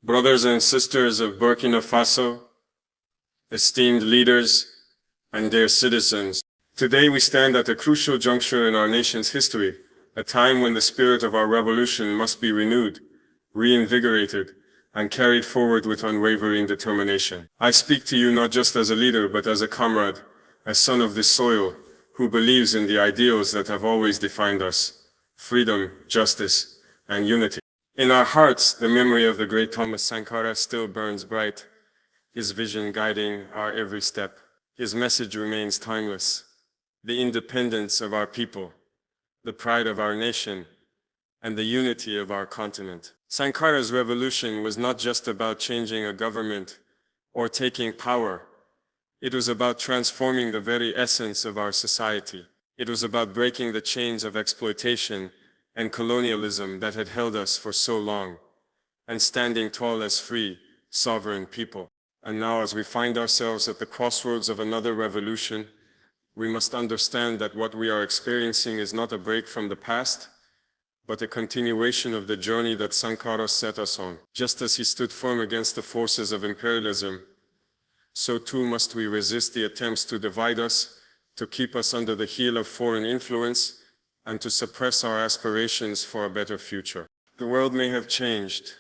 Brothers and sisters of Burkina Faso, esteemed leaders, and dear citizens, today we stand at a crucial juncture in our nation's history, a time when the spirit of our revolution must be renewed, reinvigorated, and carried forward with unwavering determination. I speak to you not just as a leader, but as a comrade, a son of this soil, who believes in the ideals that have always defined us: freedom, justice, and unity. In our hearts, the memory of the great Thomas Sankara still burns bright, his vision guiding our every step. His message remains timeless: the independence of our people, the pride of our nation, and the unity of our continent. Sankara's revolution was not just about changing a government or taking power. It was about transforming the very essence of our society. It was about breaking the chains of exploitation and colonialism that had held us for so long, and standing tall as free, sovereign people. And now, as we find ourselves at the crossroads of another revolution, we must understand that what we are experiencing is not a break from the past, but a continuation of the journey that Sankara set us on. Just as he stood firm against the forces of imperialism, so too must we resist the attempts to divide us, to keep us under the heel of foreign influence, and to suppress our aspirations for a better future. The world may have changed,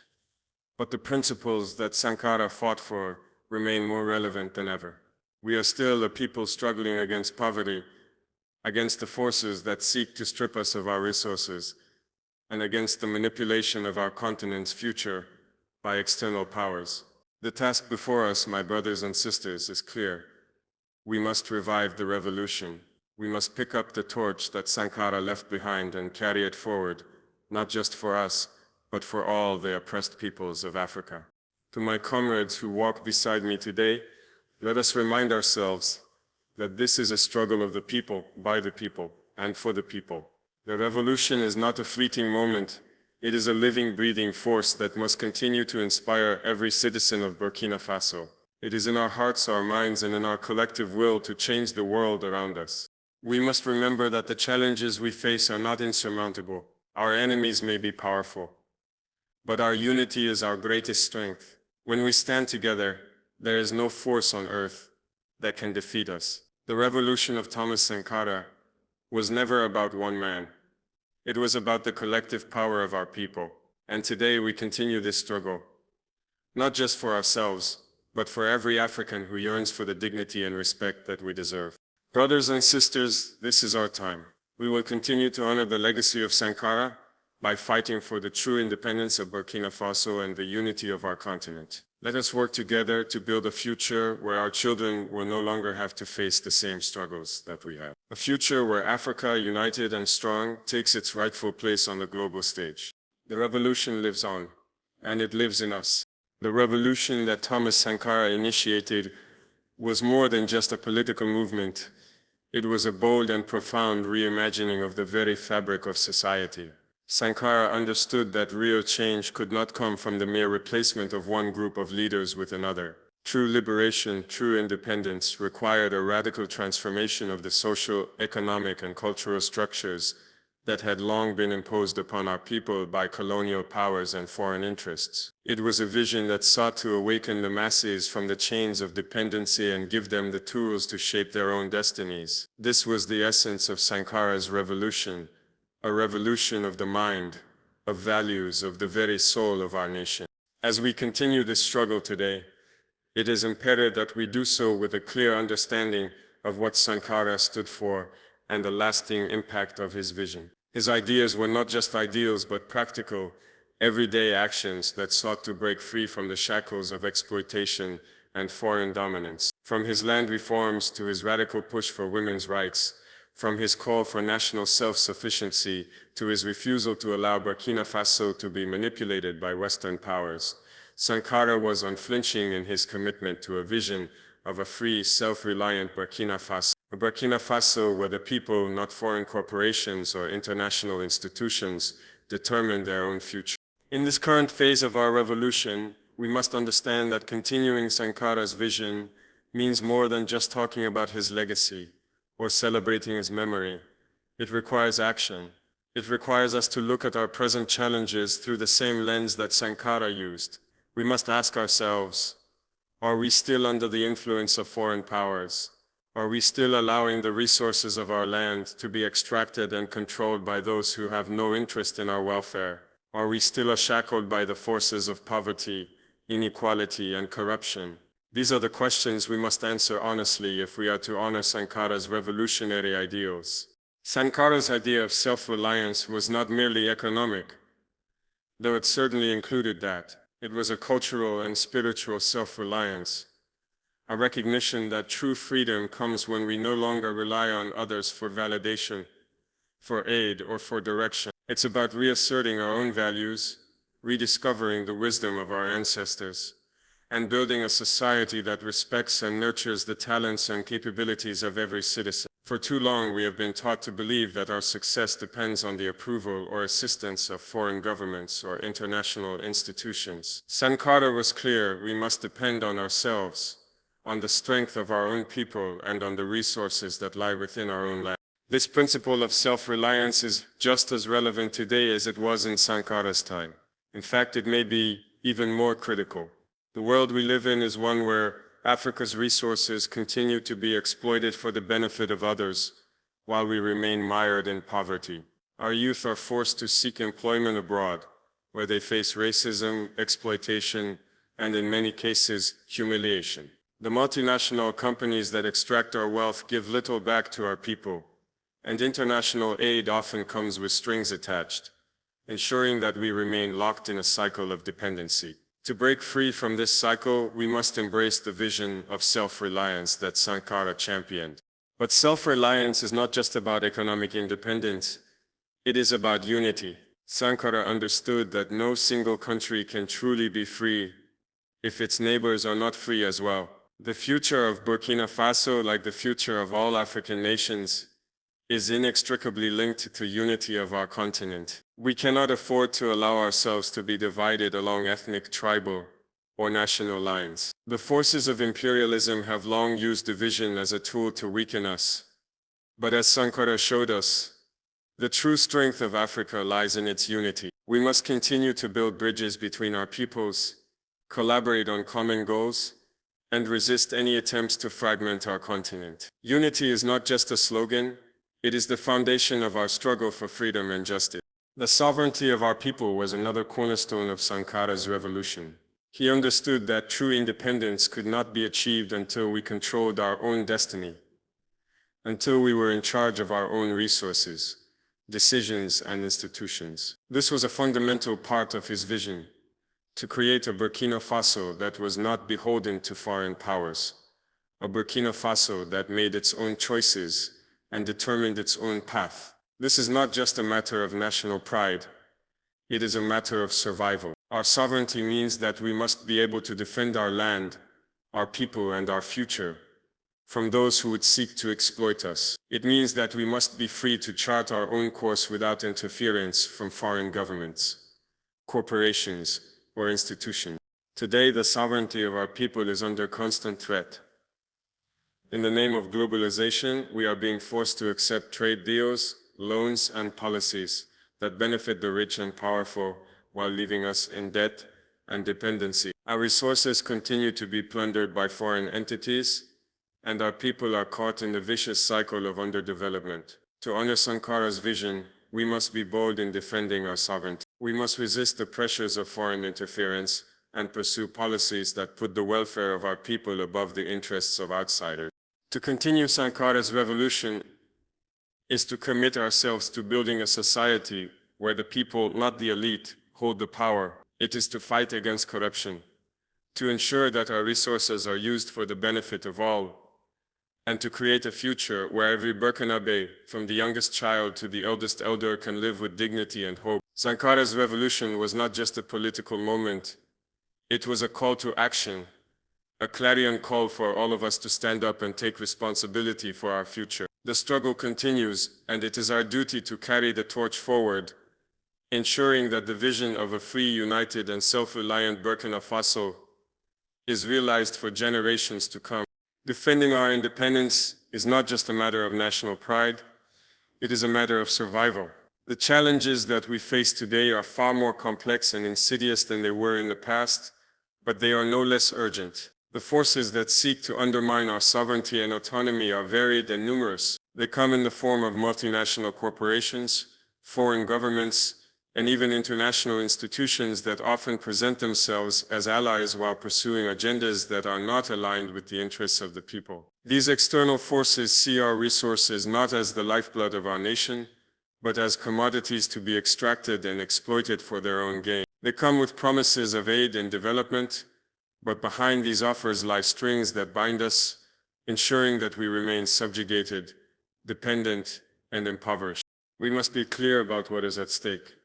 but the principles that Sankara fought for remain more relevant than ever. We are still a people struggling against poverty, against the forces that seek to strip us of our resources, and against the manipulation of our continent's future by external powers. The task before us, my brothers and sisters, is clear. We must revive the revolution. We must pick up the torch that Sankara left behind and carry it forward, not just for us, but for all the oppressed peoples of Africa. To my comrades who walk beside me today, let us remind ourselves that this is a struggle of the people, by the people, and for the people. The revolution is not a fleeting moment. It is a living, breathing force that must continue to inspire every citizen of Burkina Faso. It is in our hearts, our minds, and in our collective will to change the world around us. We must remember that the challenges we face are not insurmountable. Our enemies may be powerful, but our unity is our greatest strength. When we stand together, there is no force on earth that can defeat us. The revolution of Thomas Sankara was never about one man. It was about the collective power of our people. And today we continue this struggle, not just for ourselves, but for every African who yearns for the dignity and respect that we deserve. Brothers and sisters, this is our time. We will continue to honor the legacy of Sankara by fighting for the true independence of Burkina Faso and the unity of our continent. Let us work together to build a future where our children will no longer have to face the same struggles that we have. A future where Africa, united and strong, takes its rightful place on the global stage. The revolution lives on, and it lives in us. The revolution that Thomas Sankara initiated was more than just a political movement. It was a bold and profound reimagining of the very fabric of society. Sankara understood that real change could not come from the mere replacement of one group of leaders with another. True liberation, true independence required a radical transformation of the social, economic, and cultural structures that had long been imposed upon our people by colonial powers and foreign interests. It was a vision that sought to awaken the masses from the chains of dependency and give them the tools to shape their own destinies. This was the essence of Sankara's revolution, a revolution of the mind, of values, of the very soul of our nation. As we continue this struggle today, it is imperative that we do so with a clear understanding of what Sankara stood for and the lasting impact of his vision. His ideas were not just ideals, but practical, everyday actions that sought to break free from the shackles of exploitation and foreign dominance. From his land reforms to his radical push for women's rights, from his call for national self-sufficiency to his refusal to allow Burkina Faso to be manipulated by Western powers, Sankara was unflinching in his commitment to a vision of a free, self-reliant Burkina Faso. A Burkina Faso where the people, not foreign corporations or international institutions, determine their own future. In this current phase of our revolution, we must understand that continuing Sankara's vision means more than just talking about his legacy or celebrating his memory. It requires action. It requires us to look at our present challenges through the same lens that Sankara used: we must ask ourselves, are we still under the influence of foreign powers? Are we still allowing the resources of our land to be extracted and controlled by those who have no interest in our welfare? Are we still shackled by the forces of poverty, inequality, and corruption? These are the questions we must answer honestly if we are to honor Sankara's revolutionary ideals. Sankara's idea of self-reliance was not merely economic, though it certainly included that. It was a cultural and spiritual self-reliance, a recognition that true freedom comes when we no longer rely on others for validation, for aid, or for direction. It's about reasserting our own values, rediscovering the wisdom of our ancestors, and building a society that respects and nurtures the talents and capabilities of every citizen. For too long, we have been taught to believe that our success depends on the approval or assistance of foreign governments or international institutions. Sankara was clear: we must depend on ourselves, on the strength of our own people, and on the resources that lie within our own land. This principle of self-reliance is just as relevant today as it was in Sankara's time. In fact, it may be even more critical. The world we live in is one where Africa's resources continue to be exploited for the benefit of others, while we remain mired in poverty. Our youth are forced to seek employment abroad, where they face racism, exploitation, and in many cases, humiliation. The multinational companies that extract our wealth give little back to our people, and international aid often comes with strings attached, ensuring that we remain locked in a cycle of dependency. To break free from this cycle, we must embrace the vision of self-reliance that Sankara championed. But self-reliance is not just about economic independence, it is about unity. Sankara understood that no single country can truly be free if its neighbors are not free as well. The future of Burkina Faso, like the future of all African nations, is inextricably linked to the unity of our continent. We cannot afford to allow ourselves to be divided along ethnic, tribal, or national lines. The forces of imperialism have long used division as a tool to weaken us. But as Sankara showed us, the true strength of Africa lies in its unity. We must continue to build bridges between our peoples, collaborate on common goals, and resist any attempts to fragment our continent. Unity is not just a slogan, it is the foundation of our struggle for freedom and justice. The sovereignty of our people was another cornerstone of Sankara's revolution. He understood that true independence could not be achieved until we controlled our own destiny, until we were in charge of our own resources, decisions, and institutions. This was a fundamental part of his vision, to create a Burkina Faso that was not beholden to foreign powers, a Burkina Faso that made its own choices and determined its own path. This is not just a matter of national pride, it is a matter of survival. Our sovereignty means that we must be able to defend our land, our people, and our future from those who would seek to exploit us. It means that we must be free to chart our own course without interference from foreign governments, corporations, or institutions. Today, the sovereignty of our people is under constant threat. In the name of globalization, we are being forced to accept trade deals, loans, and policies that benefit the rich and powerful while leaving us in debt and dependency. Our resources continue to be plundered by foreign entities, and our people are caught in the vicious cycle of underdevelopment. To honor Sankara's vision, we must be bold in defending our sovereignty. We must resist the pressures of foreign interference and pursue policies that put the welfare of our people above the interests of outsiders. To continue Sankara's revolution is to commit ourselves to building a society where the people, not the elite, hold the power. It is to fight against corruption, to ensure that our resources are used for the benefit of all, and to create a future where every Burkinabe, from the youngest child to the eldest elder, can live with dignity and hope. Sankara's revolution was not just a political moment, it was a call to action, a clarion call for all of us to stand up and take responsibility for our future. The struggle continues, and it is our duty to carry the torch forward, ensuring that the vision of a free, united, and self-reliant Burkina Faso is realized for generations to come. Defending our independence is not just a matter of national pride, it is a matter of survival. The challenges that we face today are far more complex and insidious than they were in the past, but they are no less urgent. The forces that seek to undermine our sovereignty and autonomy are varied and numerous. They come in the form of multinational corporations, foreign governments, and even international institutions that often present themselves as allies while pursuing agendas that are not aligned with the interests of the people. These external forces see our resources not as the lifeblood of our nation, but as commodities to be extracted and exploited for their own gain. They come with promises of aid and development, but behind these offers lie strings that bind us, ensuring that we remain subjugated, dependent, and impoverished. We must be clear about what is at stake.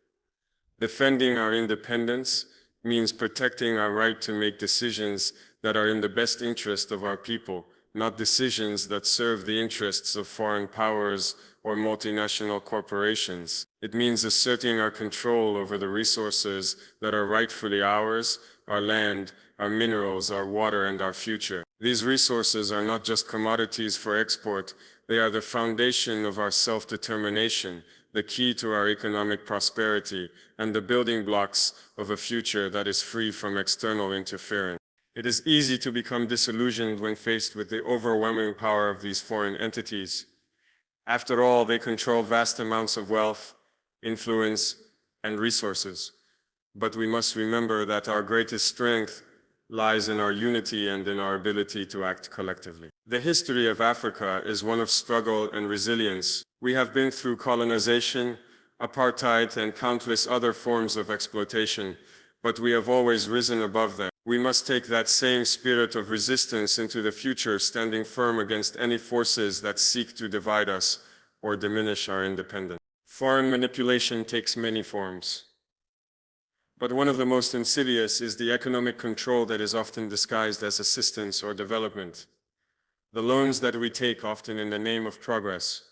Defending our independence means protecting our right to make decisions that are in the best interest of our people, not decisions that serve the interests of foreign powers or multinational corporations. It means asserting our control over the resources that are rightfully ours, our land, our minerals, our water, and our future. These resources are not just commodities for export, they are the foundation of our self-determination, the key to our economic prosperity, and the building blocks of a future that is free from external interference. It is easy to become disillusioned when faced with the overwhelming power of these foreign entities. After all, they control vast amounts of wealth, influence, and resources. But we must remember that our greatest strength lies in our unity and in our ability to act collectively. The history of Africa is one of struggle and resilience. We have been through colonization, apartheid, and countless other forms of exploitation, but we have always risen above them. We must take that same spirit of resistance into the future, standing firm against any forces that seek to divide us or diminish our independence. Foreign manipulation takes many forms. But one of the most insidious is the economic control that is often disguised as assistance or development. The loans that we take, often in the name of progress,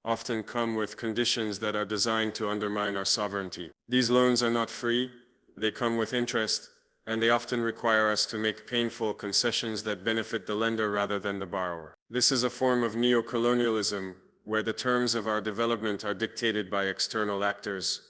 often come with conditions that are designed to undermine our sovereignty. These loans are not free, they come with interest, and they often require us to make painful concessions that benefit the lender rather than the borrower. This is a form of neo-colonialism, where the terms of our development are dictated by external actors,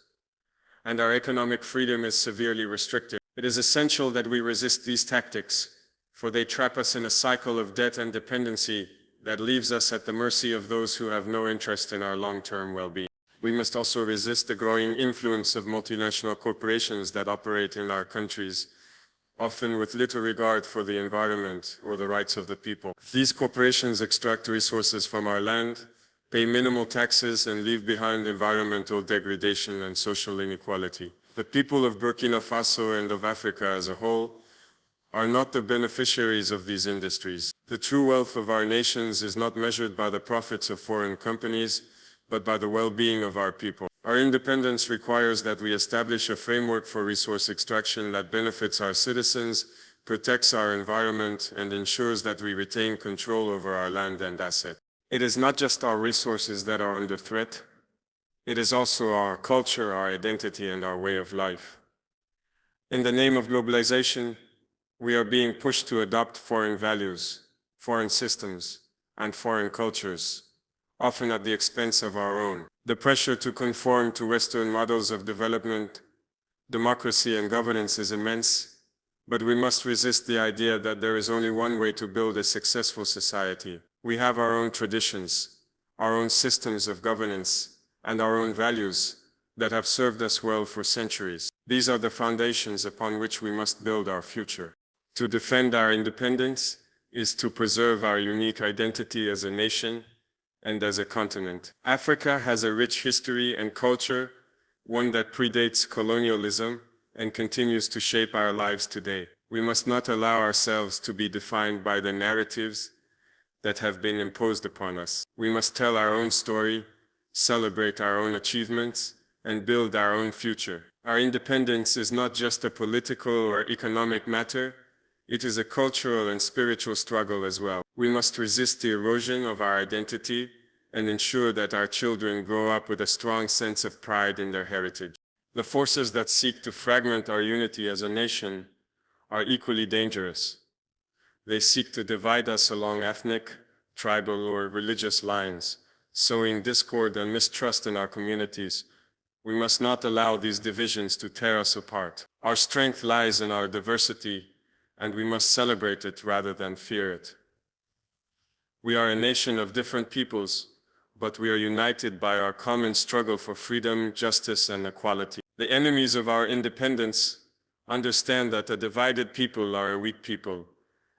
and our economic freedom is severely restricted. It is essential that we resist these tactics, for they trap us in a cycle of debt and dependency that leaves us at the mercy of those who have no interest in our long-term well-being. We must also resist the growing influence of multinational corporations that operate in our countries, often with little regard for the environment or the rights of the people. These corporations extract resources from our land, pay minimal taxes, and leave behind environmental degradation and social inequality. The people of Burkina Faso and of Africa as a whole are not the beneficiaries of these industries. The true wealth of our nations is not measured by the profits of foreign companies, but by the well-being of our people. Our independence requires that we establish a framework for resource extraction that benefits our citizens, protects our environment, and ensures that we retain control over our land and assets. It is not just our resources that are under threat, it is also our culture, our identity, and our way of life. In the name of globalization, we are being pushed to adopt foreign values, foreign systems, and foreign cultures, often at the expense of our own. The pressure to conform to Western models of development, democracy, and governance is immense, but we must resist the idea that there is only one way to build a successful society. We have our own traditions, our own systems of governance, and our own values that have served us well for centuries. These are the foundations upon which we must build our future. To defend our independence is to preserve our unique identity as a nation and as a continent. Africa has a rich history and culture, one that predates colonialism and continues to shape our lives today. We must not allow ourselves to be defined by the narratives that have been imposed upon us. We must tell our own story, celebrate our own achievements, and build our own future. Our independence is not just a political or economic matter, it is a cultural and spiritual struggle as well. We must resist the erosion of our identity and ensure that our children grow up with a strong sense of pride in their heritage. The forces that seek to fragment our unity as a nation are equally dangerous. They seek to divide us along ethnic, tribal, or religious lines, sowing discord and mistrust in our communities. We must not allow these divisions to tear us apart. Our strength lies in our diversity, and we must celebrate it rather than fear it. We are a nation of different peoples, but we are united by our common struggle for freedom, justice, and equality. The enemies of our independence understand that a divided people are a weak people,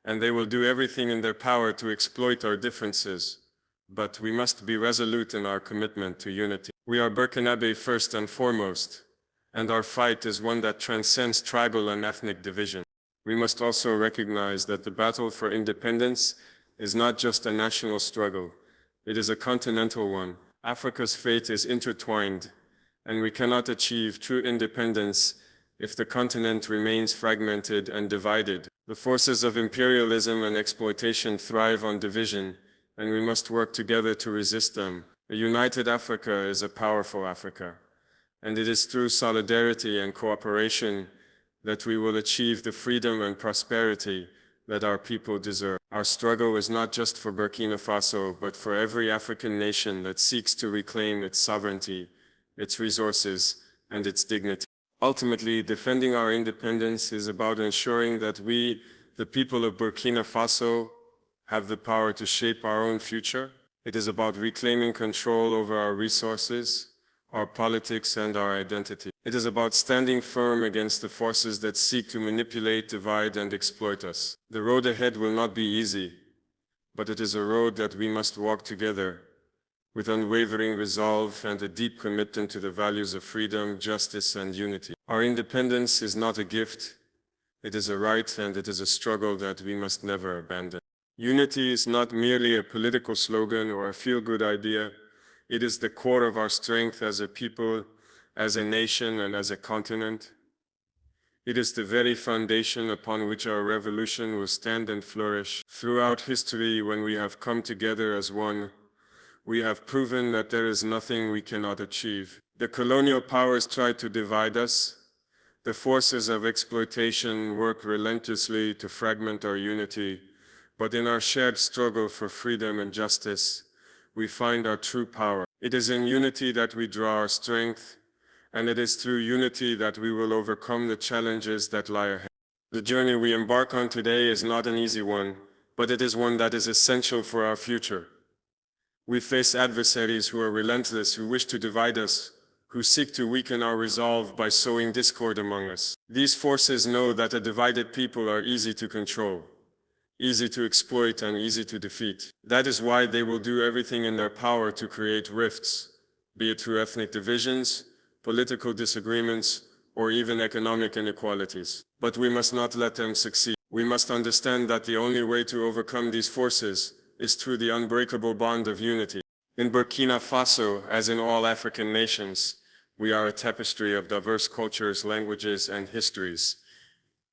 and they will do everything in their power to exploit our differences. But we must be resolute in our commitment to unity. We are Burkinabe first and foremost, and our fight is one that transcends tribal and ethnic division. We must also recognize that the battle for independence is not just a national struggle, it is a continental one. Africa's fate is intertwined, and we cannot achieve true independence if the continent remains fragmented and divided. The forces of imperialism and exploitation thrive on division, and we must work together to resist them. A united Africa is a powerful Africa, and it is through solidarity and cooperation that we will achieve the freedom and prosperity that our people deserve. Our struggle is not just for Burkina Faso, but for every African nation that seeks to reclaim its sovereignty, its resources, and its dignity. Ultimately, defending our independence is about ensuring that we, the people of Burkina Faso, have the power to shape our own future. It is about reclaiming control over our resources, our politics, and our identity. It is about standing firm against the forces that seek to manipulate, divide, and exploit us. The road ahead will not be easy, but it is a road that we must walk together with unwavering resolve and a deep commitment to the values of freedom, justice, and unity. Our independence is not a gift, it is a right, and it is a struggle that we must never abandon. Unity is not merely a political slogan or a feel-good idea. It is the core of our strength as a people, as a nation, and as a continent. It is the very foundation upon which our revolution will stand and flourish. Throughout history, when we have come together as one, we have proven that there is nothing we cannot achieve. The colonial powers tried to divide us. The forces of exploitation work relentlessly to fragment our unity. But in our shared struggle for freedom and justice, we find our true power. It is in unity that we draw our strength, and it is through unity that we will overcome the challenges that lie ahead. The journey we embark on today is not an easy one, but it is one that is essential for our future. We face adversaries who are relentless, who wish to divide us, who seek to weaken our resolve by sowing discord among us. These forces know that a divided people are easy to control, easy to exploit, and easy to defeat. That is why they will do everything in their power to create rifts, be it through ethnic divisions, political disagreements, or even economic inequalities. But we must not let them succeed. We must understand that the only way to overcome these forces is through the unbreakable bond of unity. In Burkina Faso, as in all African nations, we are a tapestry of diverse cultures, languages, and histories.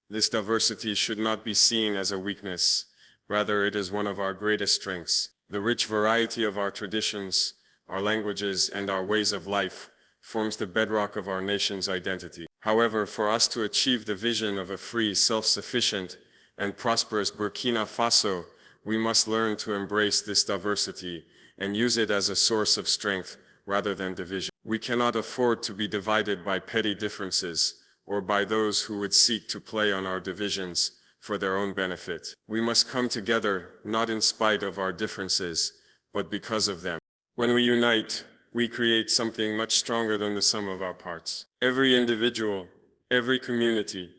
This diversity should not be seen as a weakness. Rather, it is one of our greatest strengths. The rich variety of our traditions, our languages, and our ways of life forms the bedrock of our nation's identity. However, for us to achieve the vision of a free, self-sufficient, and prosperous Burkina Faso, we must learn to embrace this diversity and use it as a source of strength rather than division. We cannot afford to be divided by petty differences or by those who would seek to play on our divisions for their own benefit. We must come together not in spite of our differences, but because of them. When we unite, we create something much stronger than the sum of our parts. Every individual, every community,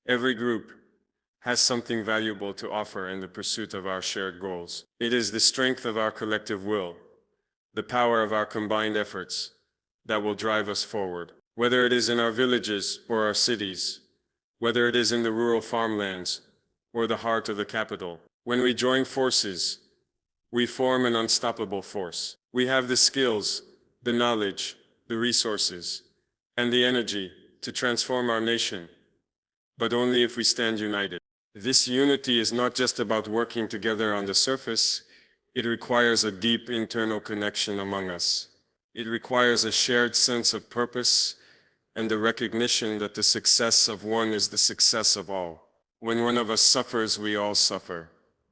every group has something valuable to offer in the pursuit of our shared goals. It is the strength of our collective will, the power of our combined efforts, that will drive us forward. Whether it is in our villages or our cities, whether it is in the rural farmlands or the heart of the capital, when we join forces, we form an unstoppable force. We have the skills, the knowledge, the resources, and the energy to transform our nation, but only if we stand united. This unity is not just about working together on the surface, it requires a deep internal connection among us. It requires a shared sense of purpose and the recognition that the success of one is the success of all. When one of us suffers, we all suffer.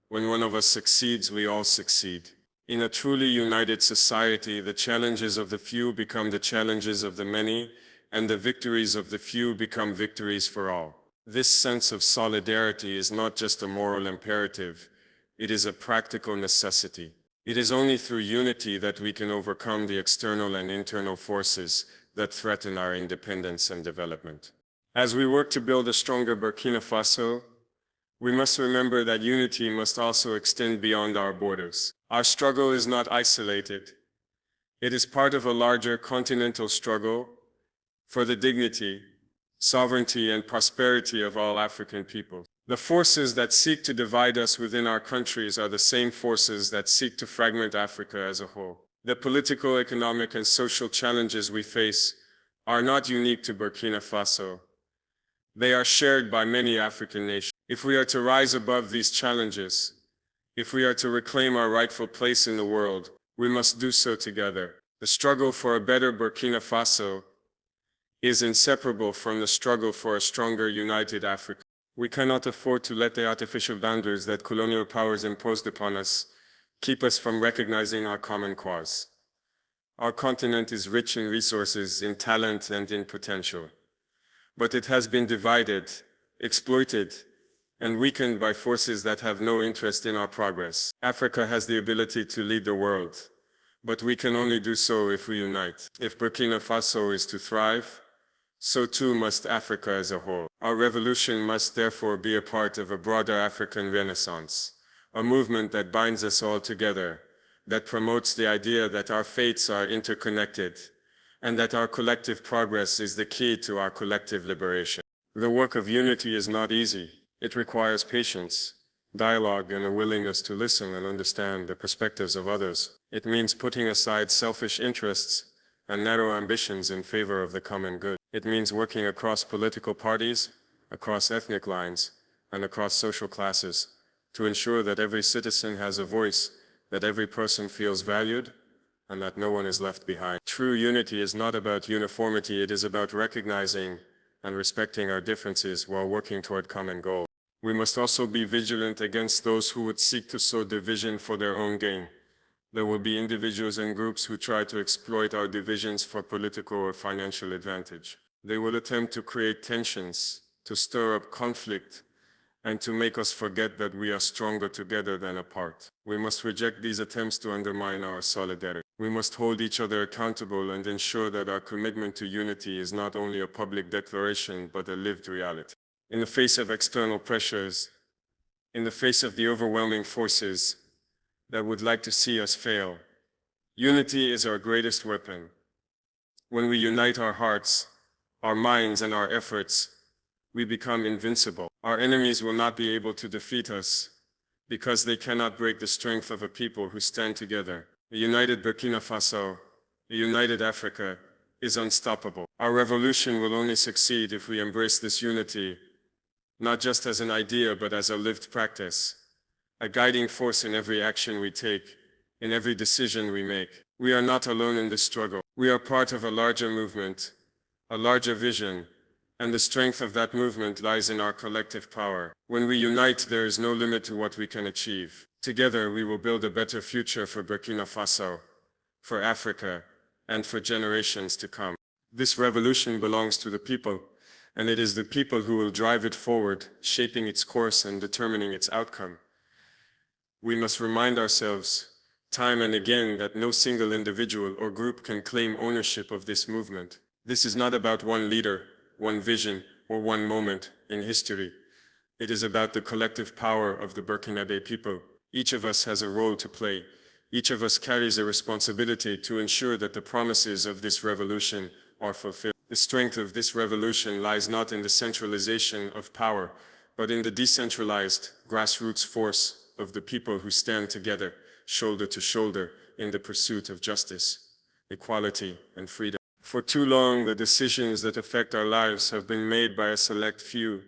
When one of us succeeds, we all succeed. In a truly united society, the challenges of the few become the challenges of the many, and the victories of the few become victories for all. This sense of solidarity is not just a moral imperative, it is a practical necessity. It is only through unity that we can overcome the external and internal forces that threaten our independence and development. As we work to build a stronger Burkina Faso, we must remember that unity must also extend beyond our borders. Our struggle is not isolated. It is part of a larger continental struggle for the dignity, sovereignty, and prosperity of all African peoples. The forces that seek to divide us within our countries are the same forces that seek to fragment Africa as a whole. The political, economic, and social challenges we face are not unique to Burkina Faso. They are shared by many African nations. If we are to rise above these challenges, if we are to reclaim our rightful place in the world, we must do so together. The struggle for a better Burkina Faso is inseparable from the struggle for a stronger, united Africa. We cannot afford to let the artificial boundaries that colonial powers imposed upon us keep us from recognizing our common cause. Our continent is rich in resources, in talent, and in potential. But it has been divided, exploited, and weakened by forces that have no interest in our progress. Africa has the ability to lead the world, but we can only do so if we unite. If Burkina Faso is to thrive, so too must Africa as a whole. Our revolution must therefore be a part of a broader African renaissance, a movement that binds us all together, that promotes the idea that our fates are interconnected, and that our collective progress is the key to our collective liberation. The work of unity is not easy. It requires patience, dialogue, and a willingness to listen and understand the perspectives of others. It means putting aside selfish interests and narrow ambitions in favor of the common good. It means working across political parties, across ethnic lines, and across social classes to ensure that every citizen has a voice, that every person feels valued, and that no one is left behind. True unity is not about uniformity, it is about recognizing and respecting our differences while working toward common goals. We must also be vigilant against those who would seek to sow division for their own gain. There will be individuals and groups who try to exploit our divisions for political or financial advantage. They will attempt to create tensions, to stir up conflict, and to make us forget that we are stronger together than apart. We must reject these attempts to undermine our solidarity. We must hold each other accountable and ensure that our commitment to unity is not only a public declaration, but a lived reality. In the face of external pressures, in the face of the overwhelming forces that would like to see us fail, unity is our greatest weapon. When we unite our hearts, our minds, and our efforts, we become invincible. Our enemies will not be able to defeat us because they cannot break the strength of a people who stand together. A united Burkina Faso, a united Africa, is unstoppable. Our revolution will only succeed if we embrace this unity, not just as an idea, but as a lived practice, a guiding force in every action we take, in every decision we make. We are not alone in this struggle. We are part of a larger movement, a larger vision, and the strength of that movement lies in our collective power. When we unite, there is no limit to what we can achieve. Together, we will build a better future for Burkina Faso, for Africa, and for generations to come. This revolution belongs to the people, and it is the people who will drive it forward, shaping its course and determining its outcome. We must remind ourselves, time and again, that no single individual or group can claim ownership of this movement. This is not about one leader, one vision, or one moment in history. It is about the collective power of the Burkinabe people. Each of us has a role to play. Each of us carries a responsibility to ensure that the promises of this revolution are fulfilled. The strength of this revolution lies not in the centralization of power, but in the decentralized, grassroots force of the people who stand together, shoulder to shoulder, in the pursuit of justice, equality, and freedom. For too long, the decisions that affect our lives have been made by a select few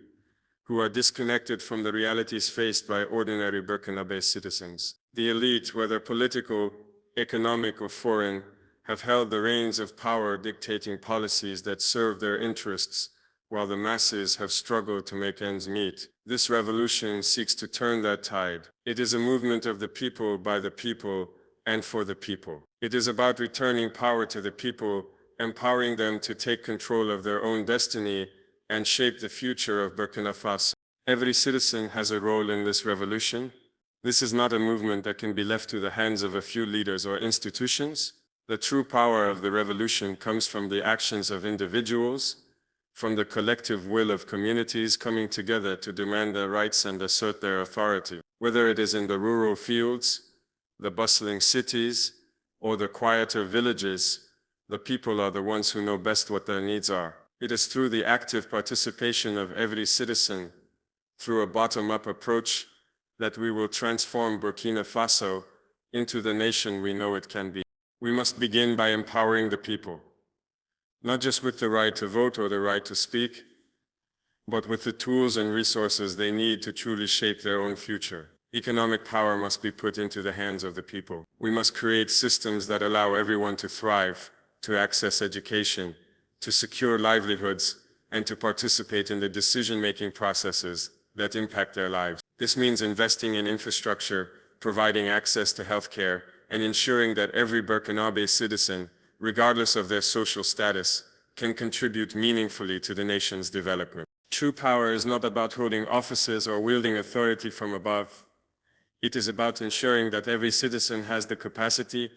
who are disconnected from the realities faced by ordinary Burkinabe citizens. The elite, whether political, economic, or foreign, have held the reins of power, dictating policies that serve their interests, while the masses have struggled to make ends meet. This revolution seeks to turn that tide. It is a movement of the people, by the people, and for the people. It is about returning power to the people, empowering them to take control of their own destiny, and shape the future of Burkina Faso. Every citizen has a role in this revolution. This is not a movement that can be left to the hands of a few leaders or institutions. The true power of the revolution comes from the actions of individuals, from the collective will of communities coming together to demand their rights and assert their authority. Whether it is in the rural fields, the bustling cities, or the quieter villages, the people are the ones who know best what their needs are. It is through the active participation of every citizen, through a bottom-up approach, that we will transform Burkina Faso into the nation we know it can be. We must begin by empowering the people, not just with the right to vote or the right to speak, but with the tools and resources they need to truly shape their own future. Economic power must be put into the hands of the people. We must create systems that allow everyone to thrive, to access education, to secure livelihoods, and to participate in the decision-making processes that impact their lives. This means investing in infrastructure, providing access to healthcare, and ensuring that every Burkinabe citizen, regardless of their social status, can contribute meaningfully to the nation's development. True power is not about holding offices or wielding authority from above. It is about ensuring that every citizen has the capacity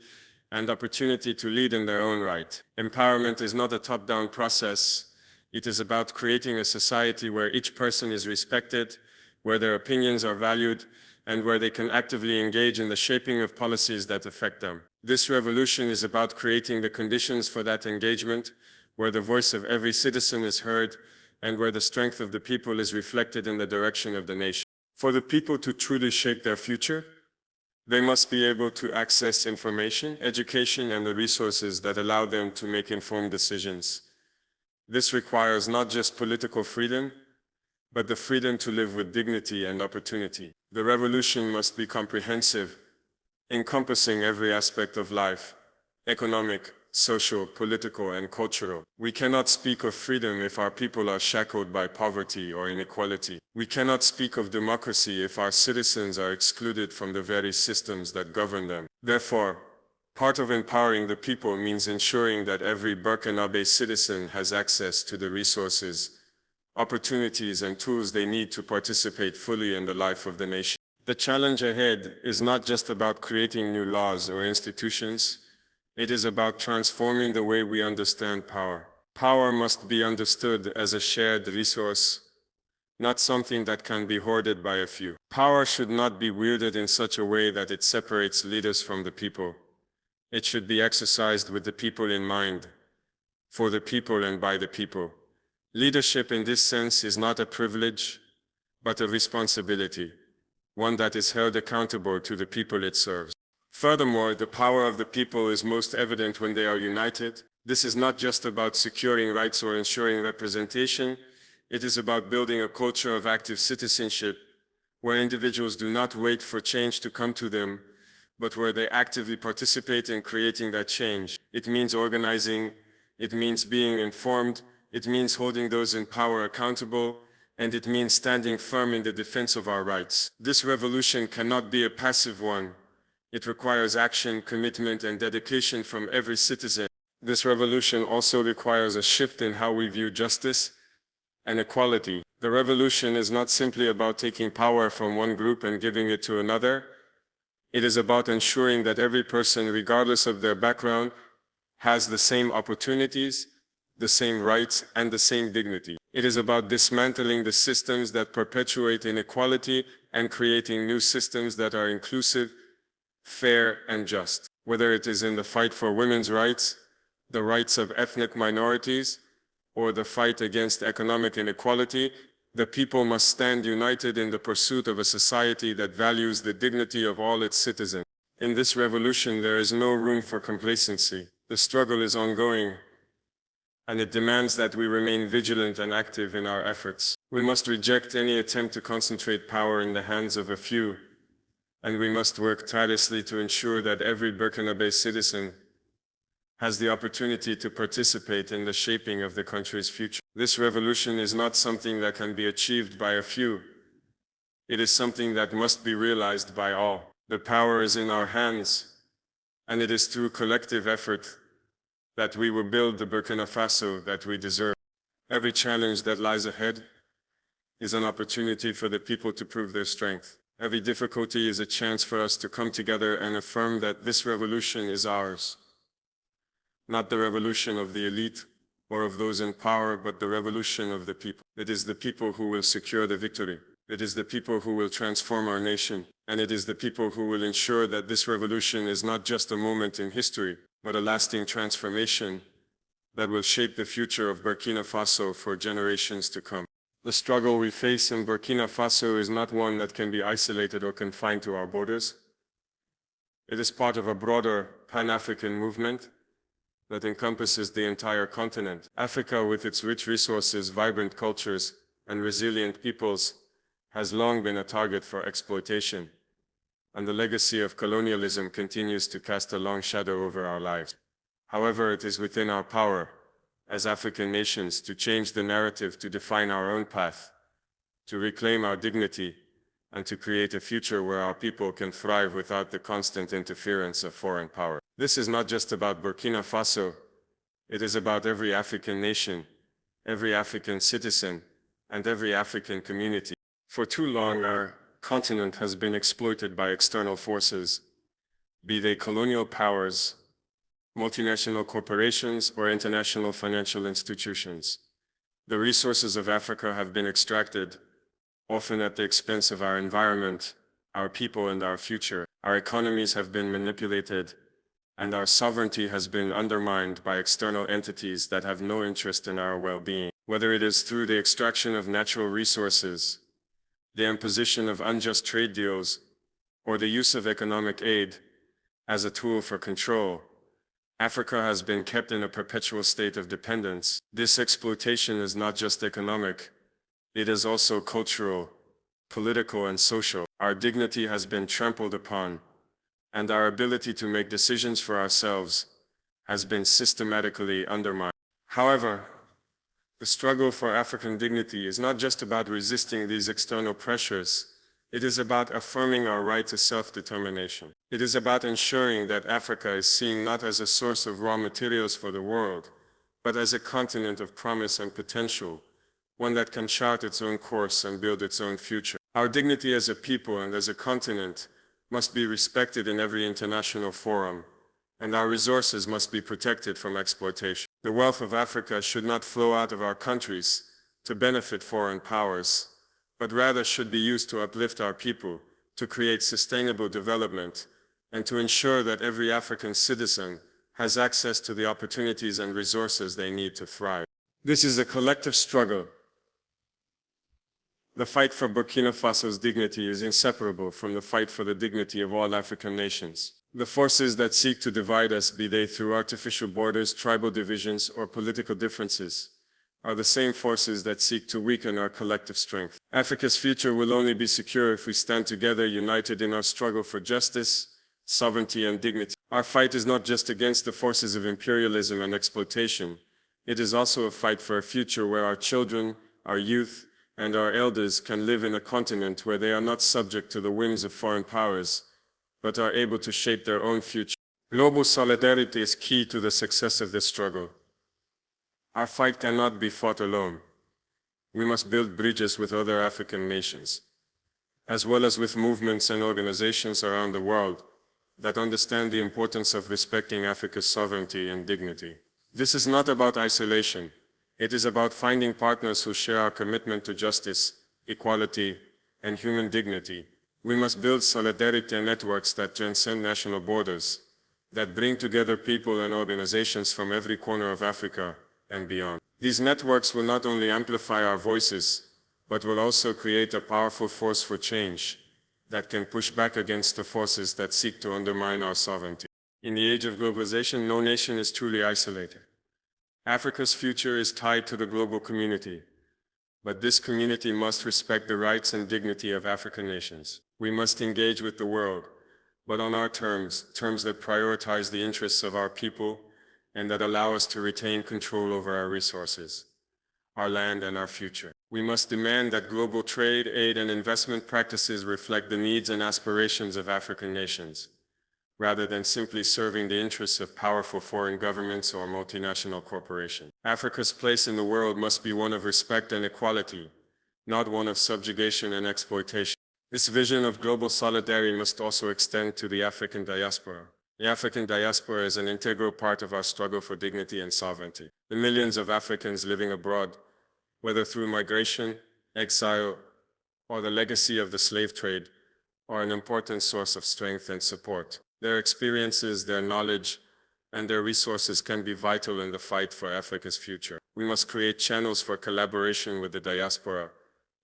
and opportunity to lead in their own right. Empowerment is not a top-down process. It is about creating a society where each person is respected, where their opinions are valued, and where they can actively engage in the shaping of policies that affect them. This revolution is about creating the conditions for that engagement, where the voice of every citizen is heard, and where the strength of the people is reflected in the direction of the nation. For the people to truly shape their future, they must be able to access information, education, and the resources that allow them to make informed decisions. This requires not just political freedom, but the freedom to live with dignity and opportunity. The revolution must be comprehensive, encompassing every aspect of life: economic, social, political, and cultural. We cannot speak of freedom if our people are shackled by poverty or inequality. We cannot speak of democracy if our citizens are excluded from the very systems that govern them. Therefore, part of empowering the people means ensuring that every Burkinabe citizen has access to the resources, opportunities, and tools they need to participate fully in the life of the nation. The challenge ahead is not just about creating new laws or institutions. It is about transforming the way we understand power. Power must be understood as a shared resource, not something that can be hoarded by a few. Power should not be wielded in such a way that it separates leaders from the people. It should be exercised with the people in mind, for the people and by the people. Leadership in this sense is not a privilege, but a responsibility, one that is held accountable to the people it serves. Furthermore, the power of the people is most evident when they are united. This is not just about securing rights or ensuring representation. It is about building a culture of active citizenship, where individuals do not wait for change to come to them, but where they actively participate in creating that change. It means organizing, it means being informed, it means holding those in power accountable, and it means standing firm in the defense of our rights. This revolution cannot be a passive one. It requires action, commitment, and dedication from every citizen. This revolution also requires a shift in how we view justice and equality. The revolution is not simply about taking power from one group and giving it to another. It is about ensuring that every person, regardless of their background, has the same opportunities, the same rights, and the same dignity. It is about dismantling the systems that perpetuate inequality and creating new systems that are inclusive, fair, and just. Whether it is in the fight for women's rights, the rights of ethnic minorities, or the fight against economic inequality, the people must stand united in the pursuit of a society that values the dignity of all its citizens. In this revolution, there is no room for complacency. The struggle is ongoing, and it demands that we remain vigilant and active in our efforts. We must reject any attempt to concentrate power in the hands of a few, and we must work tirelessly to ensure that every Burkinabe citizen has the opportunity to participate in the shaping of the country's future. This revolution is not something that can be achieved by a few. It is something that must be realized by all. The power is in our hands, and it is through collective effort that we will build the Burkina Faso that we deserve. Every challenge that lies ahead is an opportunity for the people to prove their strength. Every difficulty is a chance for us to come together and affirm that this revolution is ours. Not the revolution of the elite or of those in power, but the revolution of the people. It is the people who will secure the victory. It is the people who will transform our nation. And it is the people who will ensure that this revolution is not just a moment in history, but a lasting transformation that will shape the future of Burkina Faso for generations to come. The struggle we face in Burkina Faso is not one that can be isolated or confined to our borders. It is part of a broader Pan-African movement that encompasses the entire continent. Africa, with its rich resources, vibrant cultures, and resilient peoples, has long been a target for exploitation, and the legacy of colonialism continues to cast a long shadow over our lives. However, it is within our power as African nations to change the narrative, to define our own path, to reclaim our dignity, and to create a future where our people can thrive without the constant interference of foreign power. This is not just about Burkina Faso. It is about every African nation, every African citizen, and every African community. For too long, our continent has been exploited by external forces, be they colonial powers, multinational corporations, or international financial institutions. The resources of Africa have been extracted, often at the expense of our environment, our people, and our future. Our economies have been manipulated, and our sovereignty has been undermined by external entities that have no interest in our well-being. Whether it is through the extraction of natural resources, the imposition of unjust trade deals, or the use of economic aid as a tool for control, Africa has been kept in a perpetual state of dependence. This exploitation is not just economic, it is also cultural, political, and social. Our dignity has been trampled upon, and our ability to make decisions for ourselves has been systematically undermined. However, the struggle for African dignity is not just about resisting these external pressures. It is about affirming our right to self-determination. It is about ensuring that Africa is seen not as a source of raw materials for the world, but as a continent of promise and potential, one that can chart its own course and build its own future. Our dignity as a people and as a continent must be respected in every international forum, and our resources must be protected from exploitation. The wealth of Africa should not flow out of our countries to benefit foreign powers, but rather should be used to uplift our people, to create sustainable development, and to ensure that every African citizen has access to the opportunities and resources they need to thrive. This is a collective struggle. The fight for Burkina Faso's dignity is inseparable from the fight for the dignity of all African nations. The forces that seek to divide us, be they through artificial borders, tribal divisions, or political differences, are the same forces that seek to weaken our collective strength. Africa's future will only be secure if we stand together, united in our struggle for justice, sovereignty, and dignity. Our fight is not just against the forces of imperialism and exploitation. It is also a fight for a future where our children, our youth, and our elders can live in a continent where they are not subject to the whims of foreign powers, but are able to shape their own future. Global solidarity is key to the success of this struggle. Our fight cannot be fought alone. We must build bridges with other African nations, as well as with movements and organizations around the world that understand the importance of respecting Africa's sovereignty and dignity. This is not about isolation. It is about finding partners who share our commitment to justice, equality, and human dignity. We must build solidarity networks that transcend national borders, that bring together people and organizations from every corner of Africa and beyond. These networks will not only amplify our voices, but will also create a powerful force for change that can push back against the forces that seek to undermine our sovereignty. In the age of globalization, no nation is truly isolated. Africa's future is tied to the global community, but this community must respect the rights and dignity of African nations. We must engage with the world, but on our terms that prioritize the interests of our people and that allow us to retain control over our resources, our land, and our future. We must demand that global trade, aid, and investment practices reflect the needs and aspirations of African nations, rather than simply serving the interests of powerful foreign governments or multinational corporations. Africa's place in the world must be one of respect and equality, not one of subjugation and exploitation. This vision of global solidarity must also extend to the African diaspora. The African diaspora is an integral part of our struggle for dignity and sovereignty. The millions of Africans living abroad, whether through migration, exile, or the legacy of the slave trade, are an important source of strength and support. Their experiences, their knowledge, and their resources can be vital in the fight for Africa's future. We must create channels for collaboration with the diaspora,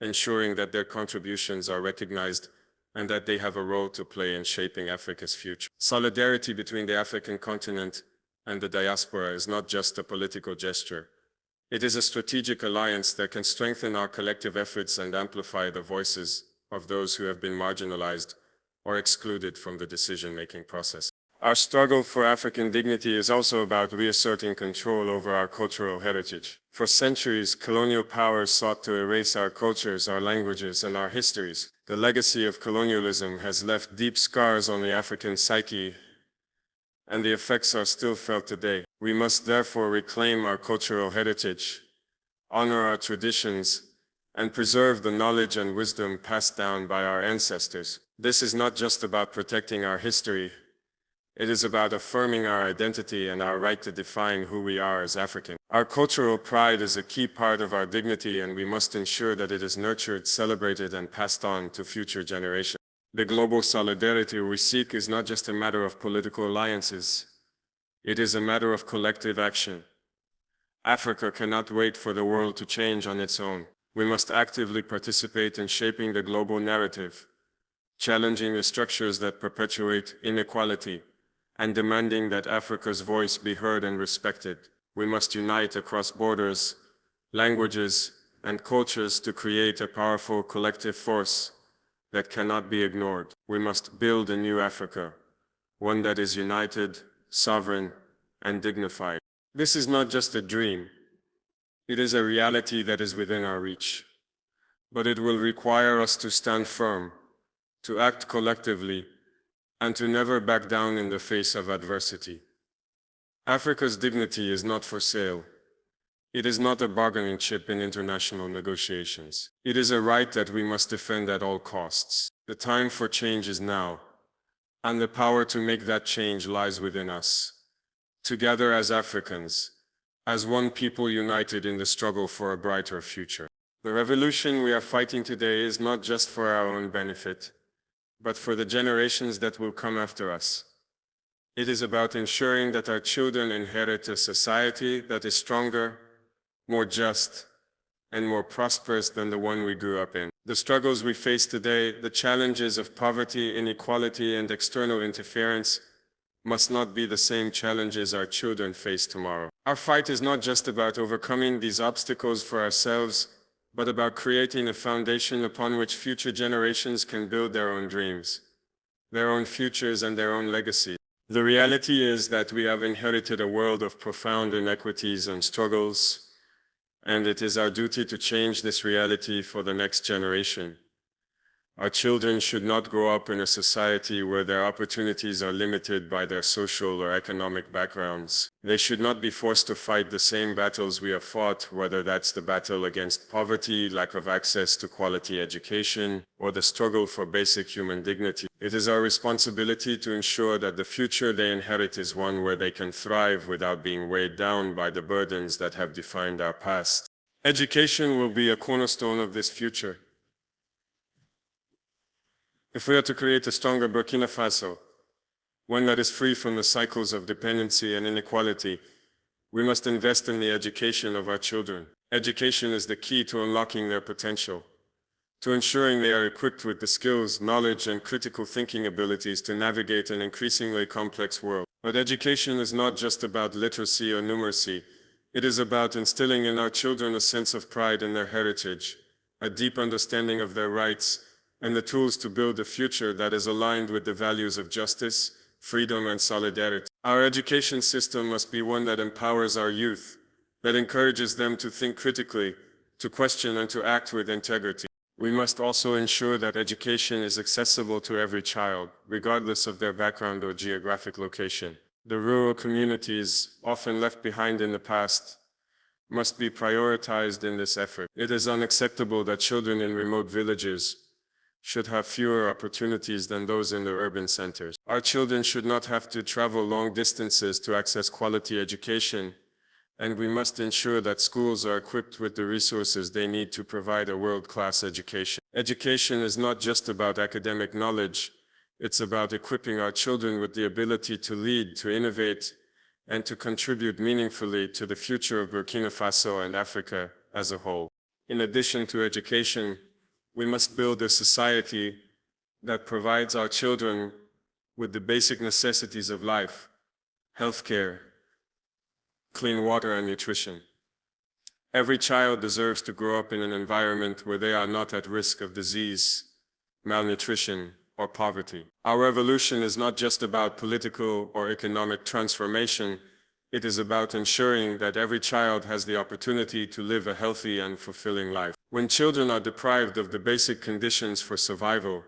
ensuring that their contributions are recognized and that they have a role to play in shaping Africa's future. Solidarity between the African continent and the diaspora is not just a political gesture. It is a strategic alliance that can strengthen our collective efforts and amplify the voices of those who have been marginalized or excluded from the decision-making process. Our struggle for African dignity is also about reasserting control over our cultural heritage. For centuries, colonial powers sought to erase our cultures, our languages, and our histories. The legacy of colonialism has left deep scars on the African psyche, and the effects are still felt today. We must therefore reclaim our cultural heritage, honor our traditions, and preserve the knowledge and wisdom passed down by our ancestors. This is not just about protecting our history. It is about affirming our identity and our right to define who we are as Africans. Our cultural pride is a key part of our dignity, and we must ensure that it is nurtured, celebrated, and passed on to future generations. The global solidarity we seek is not just a matter of political alliances. It is a matter of collective action. Africa cannot wait for the world to change on its own. We must actively participate in shaping the global narrative, challenging the structures that perpetuate inequality, and demanding that Africa's voice be heard and respected. We must unite across borders, languages, and cultures to create a powerful collective force that cannot be ignored. We must build a new Africa, one that is united, sovereign, and dignified. This is not just a dream. It is a reality that is within our reach. But it will require us to stand firm, to act collectively, and to never back down in the face of adversity. Africa's dignity is not for sale. It is not a bargaining chip in international negotiations. It is a right that we must defend at all costs. The time for change is now, and the power to make that change lies within us. Together as Africans, as one people united in the struggle for a brighter future. The revolution we are fighting today is not just for our own benefit, but for the generations that will come after us. It is about ensuring that our children inherit a society that is stronger, more just, and more prosperous than the one we grew up in. The struggles we face today, the challenges of poverty, inequality, and external interference, must not be the same challenges our children face tomorrow. Our fight is not just about overcoming these obstacles for ourselves, but about creating a foundation upon which future generations can build their own dreams, their own futures, and their own legacy. The reality is that we have inherited a world of profound inequities and struggles, and it is our duty to change this reality for the next generation. Our children should not grow up in a society where their opportunities are limited by their social or economic backgrounds. They should not be forced to fight the same battles we have fought, whether that's the battle against poverty, lack of access to quality education, or the struggle for basic human dignity. It is our responsibility to ensure that the future they inherit is one where they can thrive without being weighed down by the burdens that have defined our past. Education will be a cornerstone of this future. If we are to create a stronger Burkina Faso, one that is free from the cycles of dependency and inequality, we must invest in the education of our children. Education is the key to unlocking their potential, to ensuring they are equipped with the skills, knowledge, and critical thinking abilities to navigate an increasingly complex world. But education is not just about literacy or numeracy. It is about instilling in our children a sense of pride in their heritage, a deep understanding of their rights, and the tools to build a future that is aligned with the values of justice, freedom, and solidarity. Our education system must be one that empowers our youth, that encourages them to think critically, to question, and to act with integrity. We must also ensure that education is accessible to every child, regardless of their background or geographic location. The rural communities, often left behind in the past, must be prioritized in this effort. It is unacceptable that children in remote villages should have fewer opportunities than those in the urban centers. Our children should not have to travel long distances to access quality education, and we must ensure that schools are equipped with the resources they need to provide a world-class education. Education is not just about academic knowledge, it's about equipping our children with the ability to lead, to innovate, and to contribute meaningfully to the future of Burkina Faso and Africa as a whole. In addition to education, we must build a society that provides our children with the basic necessities of life: healthcare, clean water, and nutrition. Every child deserves to grow up in an environment where they are not at risk of disease, malnutrition, or poverty. Our revolution is not just about political or economic transformation. It is about ensuring that every child has the opportunity to live a healthy and fulfilling life. When children are deprived of the basic conditions for survival,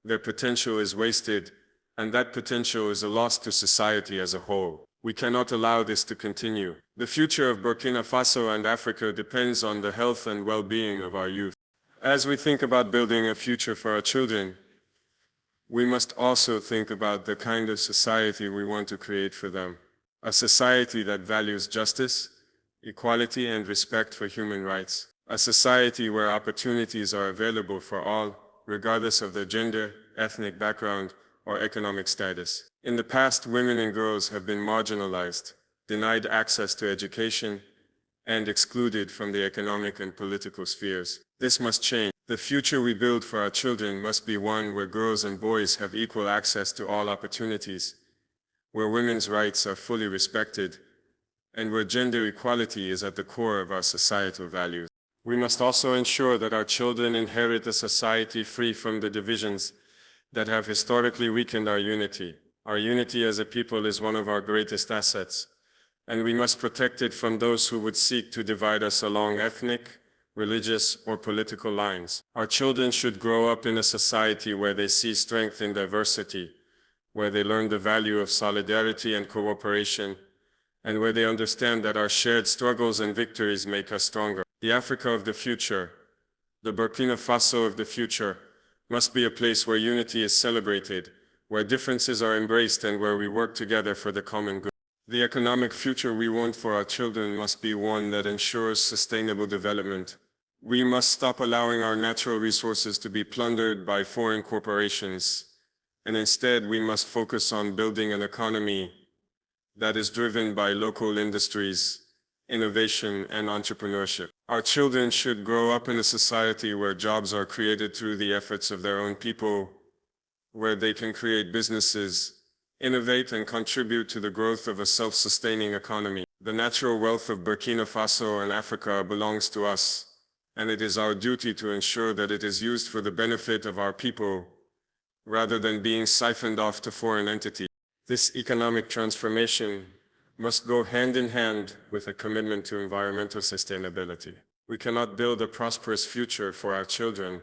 their potential is wasted, and that potential is a loss to society as a whole. We cannot allow this to continue. The future of Burkina Faso and Africa depends on the health and well-being of our youth. As we think about building a future for our children, we must also think about the kind of society we want to create for them. A society that values justice, equality, and respect for human rights. A society where opportunities are available for all, regardless of their gender, ethnic background, or economic status. In the past, women and girls have been marginalized, denied access to education, and excluded from the economic and political spheres. This must change. The future we build for our children must be one where girls and boys have equal access to all opportunities, where women's rights are fully respected, and where gender equality is at the core of our societal values. We must also ensure that our children inherit a society free from the divisions that have historically weakened our unity. Our unity as a people is one of our greatest assets, and we must protect it from those who would seek to divide us along ethnic, religious, or political lines. Our children should grow up in a society where they see strength in diversity, where they learn the value of solidarity and cooperation, and where they understand that our shared struggles and victories make us stronger. The Africa of the future, the Burkina Faso of the future, must be a place where unity is celebrated, where differences are embraced, and where we work together for the common good. The economic future we want for our children must be one that ensures sustainable development. We must stop allowing our natural resources to be plundered by foreign corporations, and instead we must focus on building an economy that is driven by local industries, innovation, and entrepreneurship. Our children should grow up in a society where jobs are created through the efforts of their own people, where they can create businesses, innovate, and contribute to the growth of a self-sustaining economy. The natural wealth of Burkina Faso and Africa belongs to us, and it is our duty to ensure that it is used for the benefit of our people, rather than being siphoned off to foreign entities. This economic transformation must go hand in hand with a commitment to environmental sustainability. We cannot build a prosperous future for our children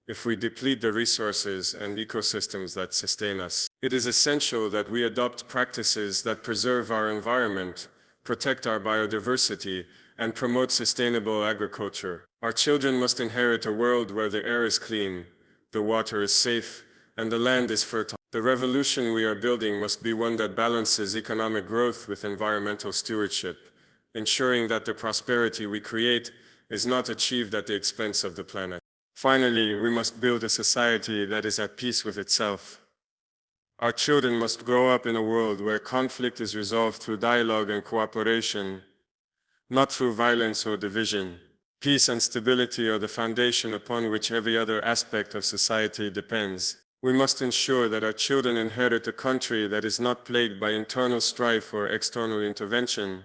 if we deplete the resources and ecosystems that sustain us. It is essential that we adopt practices that preserve our environment, protect our biodiversity, and promote sustainable agriculture. Our children must inherit a world where the air is clean, the water is safe, and the land is fertile. The revolution we are building must be one that balances economic growth with environmental stewardship, ensuring that the prosperity we create is not achieved at the expense of the planet. Finally, we must build a society that is at peace with itself. Our children must grow up in a world where conflict is resolved through dialogue and cooperation, not through violence or division. Peace and stability are the foundation upon which every other aspect of society depends. We must ensure that our children inherit a country that is not plagued by internal strife or external intervention,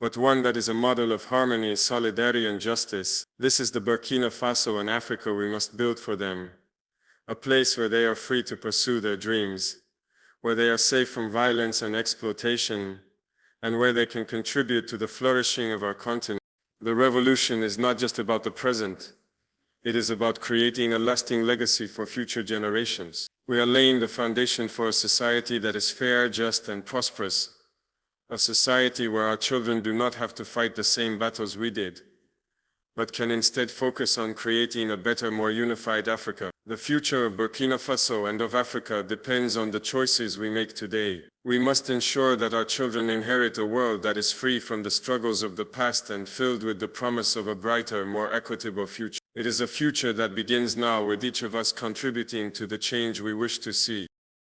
but one that is a model of harmony, solidarity, and justice. This is the Burkina Faso and Africa we must build for them, a place where they are free to pursue their dreams, where they are safe from violence and exploitation, and where they can contribute to the flourishing of our continent. The revolution is not just about the present, It is about creating a lasting legacy for future generations. We are laying the foundation for a society that is fair, just, and prosperous. A society where our children do not have to fight the same battles we did, but can instead focus on creating a better, more unified Africa. The future of Burkina Faso and of Africa depends on the choices we make today. We must ensure that our children inherit a world that is free from the struggles of the past and filled with the promise of a brighter, more equitable future. It is a future that begins now, with each of us contributing to the change we wish to see.